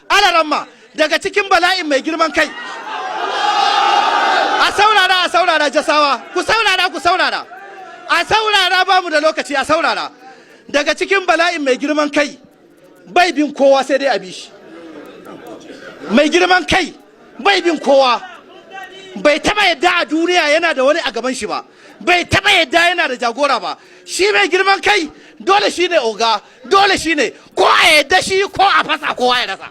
alaramma daga cikin bala'in mai girman kai. A saurara jasawa, ku saurara. A saurara ba mu da lokaci, a saurara. Daga cikin bala'in mai girman kai bai bin kowa sai dai a bi shi. Mai girman kai bai bin kowa, bai taba yadda a duniya yana da wani a gaban shi ba, bai taba yadda yana da jagora ba. Shi mai girman kai dole shi ne oga, dole shi ne ko a yadda shi ko a fasa kowa ya rasa.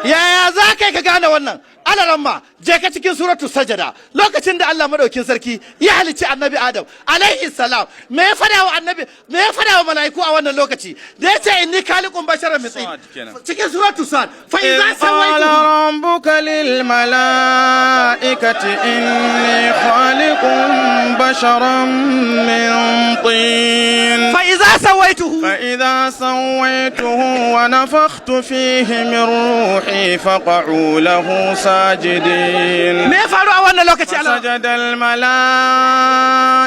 Yaya za ka yi ka gane wannan? Alaramma je ka cikin suratu sajada, lokacin da Allah madaukin sarki ya halicci annabi Adam alaihi salam, me ya fada wa annabi, me ya fada wa mala'iku a wannan lokaci da ya ce inni khaliqun basharan min tin, cikin suratu sad, fa idza sawaitu rabbuka lil malaikati inni khaliqun basharan min tin, fa idza sawaituhu wa nafakhtu fihi min ruhi faq'u lahu sajidin. Me ya faru a wannan lokaci Allah? Sajadal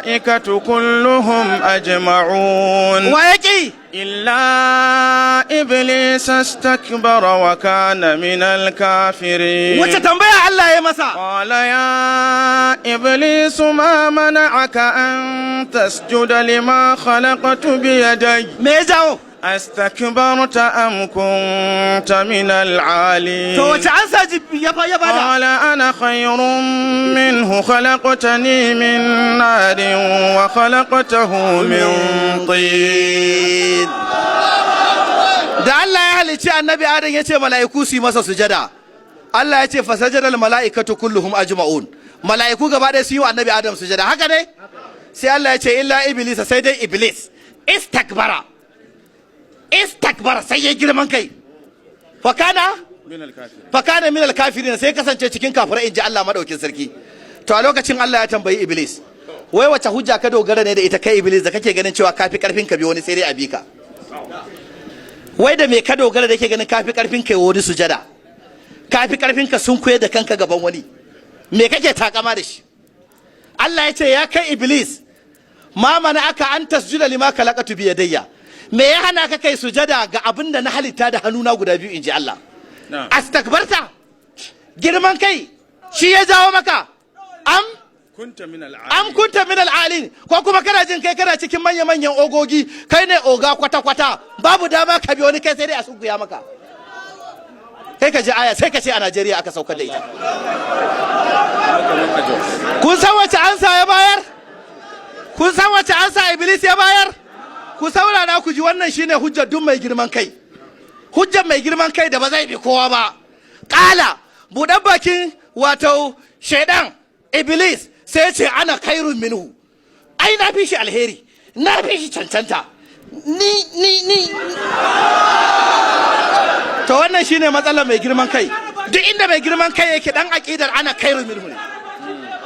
mala'ikatu kulluhum ajma'un. Wa yaqi illa iblis astakbara wa kana minal kafirin. Wace tambaya Allah ya masa? Qala ya iblis ma mana'aka an tasjuda lima khalaqtu bi yadayya. Me ya jawo? أستكبرت أم كنت من العالين قال أنا خير منه خلقتني من نار وخلقته من طين. da Allah ya halicci annabi Adam ya ce mala'iku su yi masa sujada, Allah ya ce fasajadal mala'ikatu kulluhum ajma'un, mala'iku gaba ɗaya su yi wa annabi Adam sujada, haka ne? Sai Allah ya ce illa iblis, sai dai iblis istakbara sai ya girman kai, fakana min alkafirin, sai kasance cikin kafirai, in ji Allah madaukin sarki. To a lokacin Allah ya tambayi iblis, wai wace hujja ka dogara ne da ita kai iblis da kake ganin cewa kafi karfin ka bi wani sai dai a bi ka? Wai da me ka dogara da kake ganin kafi karfin kai wani sujada, kafi karfin ka sun koyar da kanka gaban wani, me kake takama da shi? Allah ya ce ya kai iblis, ma mana aka an tasjuda lima khalaqatu bi yadayya, me ya hana ka kai sujada ga abin da na halitta da hannuna guda biyu, in ji Allah. Astakbarta, girman kai shi ya jawo maka, am kunta min al'alin, ko kuma kana jin kai kana cikin manya-manyan ogogi, kai ne oga kwata-kwata, babu dama ka bi wani, kai sai dai a sunkuya maka. Kai ka ji aya sai ka ce a Najeriya aka saukar da ita. Kun san wace ansa ya bayar? Kun san wace ansa Iblis ya bayar? Ku saurara ku ji, wannan shine hujjar duk mai girman kai, hujjar mai girman kai da ba zai bi kowa ba. Kala buɗan bakin wato shaidan iblis sai ce ana khairun minhu, ai na fi shi alheri, na fi shi cancanta, ni to wannan shine matsalar mai girman kai. Duk inda mai girman kai yake dan aqidar ana khairun minhu ne.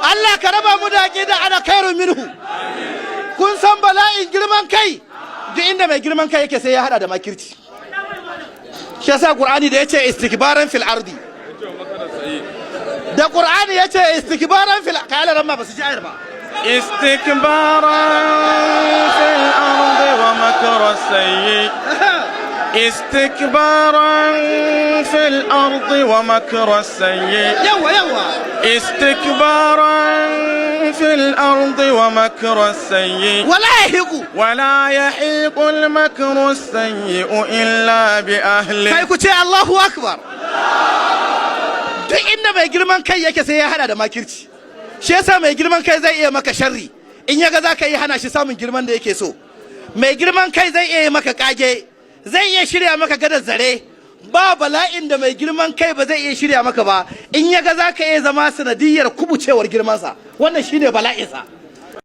Allah ka raba mu da aqidar ana khairun minhu. Kun san bala'in girman kai, duk inda mai girman kai yake sai ya hada da makirci. Shi yasa Qur'ani da yace istikbaran fil ardi, da Qur'ani yace istikbaran fil, kala ramma basu ji ayar ba. Istikbaran fil ardi wa makra sayyi, istikbaran fil ardi wa makra sayyi, yawa istikbaran fil ardi wa makra sayyi, wala yahiqu al makru sayyi illa bi ahli. Kai ku ce Allahu akbar. Duk inda mai girman kai yake sai ya hada da makirci. Shi yasa mai girman kai zai iya maka sharri in yaga zaka yi hana shi samun girman da yake so. Mai girman kai zai iya maka kage, zai iya shirya maka gadar zare, ba bala'in da mai girman kai ba zai iya shirya maka ba in yaga zaka iya zama sanadiyar kubucewar girmansa. Wannan shine bala'insa.